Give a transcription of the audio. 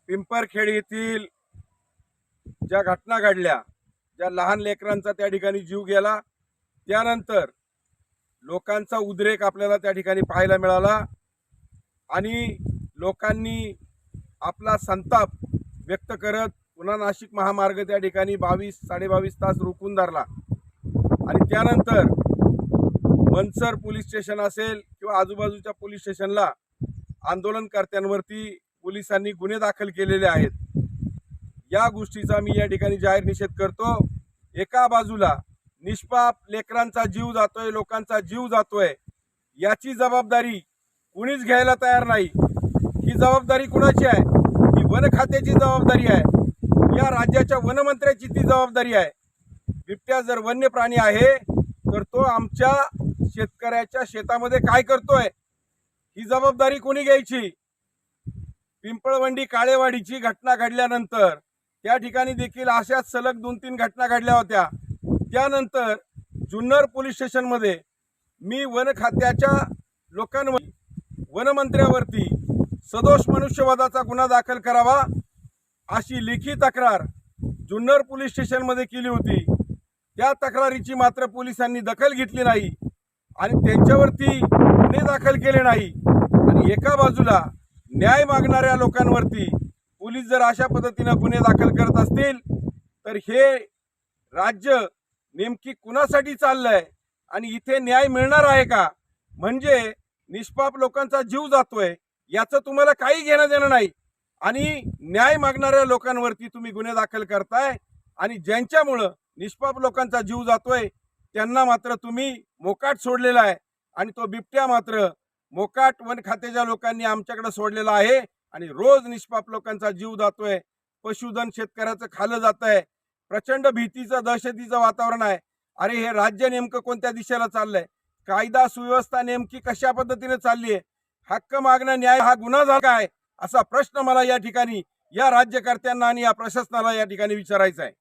पिंपरखेड येथील ज्या घटना घडल्या, ज्या लहान लेकरांचा त्या ठिकाणी जीव गेला, त्यानंतर लोकांचा उद्रेक आपल्याला त्या ठिकाणी पाहायला मिळाला आणि लोकांनी आपला संताप व्यक्त करत पुन्हा नाशिक महामार्ग त्या ठिकाणी 22-22.5 तास रोखून धरला आणि त्यानंतर मनसर पोलीस स्टेशन असेल किंवा आजूबाजूच्या पोलीस स्टेशनला आंदोलनकर्त्यांवरती पोलिसांनी गुन्हे दाखल केलेले आहेत। या गोष्टीचा मी या ठिकाणी जाहीर निषेध करतो। एका बाजूला निष्पाप लेकरांचा जीव जातोय, लोकांचा जीव जातोय, याची जबाबदारी कुणीच घ्यायला तयार नाही। ही जबाबदारी कुणाची आहे? ही वन खात्याची जबाबदारी आहे, या राज्याच्या वनमंत्र्याची ती जबाबदारी आहे। बिबट्या जर वन्य प्राणी आहे तर तो आमच्या शेतकऱ्याच्या शेतामध्ये काय करतोय, ही जबाबदारी कोणी घ्यायची? पिंपळवंडी काळेवाडीची घटना घडल्यानंतर त्या ठिकाणी देखील अशाच सलग 2-3 घटना घडल्या होत्या। त्यानंतर जुन्नर पोलीस स्टेशनमध्ये मी वन खात्याच्या लोकांवर, वनमंत्र्यावरती सदोष मनुष्यवधाचा गुन्हा दाखल करावा अशी लेखी तक्रार जुन्नर पोलीस स्टेशनमध्ये केली होती। त्या तक्रारीची मात्र पोलिसांनी दखल घेतली नाही आणि त्यांच्यावरती गुन्हे दाखल केले नाही। आणि एका बाजूला न्याय मागणाऱ्या लोकांवरती पोलीस जर अशा पद्धतीने गुन्हे दाखल करत असतील तर हे राज्य नेमकी कुणासाठी चाललंय आणि इथे न्याय मिळणार आहे का? म्हणजे निष्पाप लोकांचा जीव जातोय याचं तुम्हाला काही घेणं देणं नाही आणि न्याय मागणाऱ्या लोकांवरती तुम्ही गुन्हे दाखल करताय आणि ज्यांच्यामुळं निष्पाप लोकांचा जीव जातोय त्यांना मात्र तुम्ही मोकाट सोडलेला आहे। आणि तो बिबट्या मात्र मोकाट वन खात्याच्या लोकांनी आमच्याकडे सोडलेला आहे आणि रोज निष्पाप लोकांचा जीव जातोय, पशुधन शेतकऱ्याचं खाल्लं जात आहे, प्रचंड भीतीचं दहशतीचं वातावरण आहे। अरे हे राज्य नेमकं कोणत्या दिशेला चाललंय? कायदा सुव्यवस्था नेमकी कशा पद्धतीने चालली आहे? हक्क मागणं न्याय हा गुन्हा झाला काय, असा प्रश्न मला या ठिकाणी या राज्यकर्त्यांना आणि या प्रशासनाला या ठिकाणी विचारायचा आहे।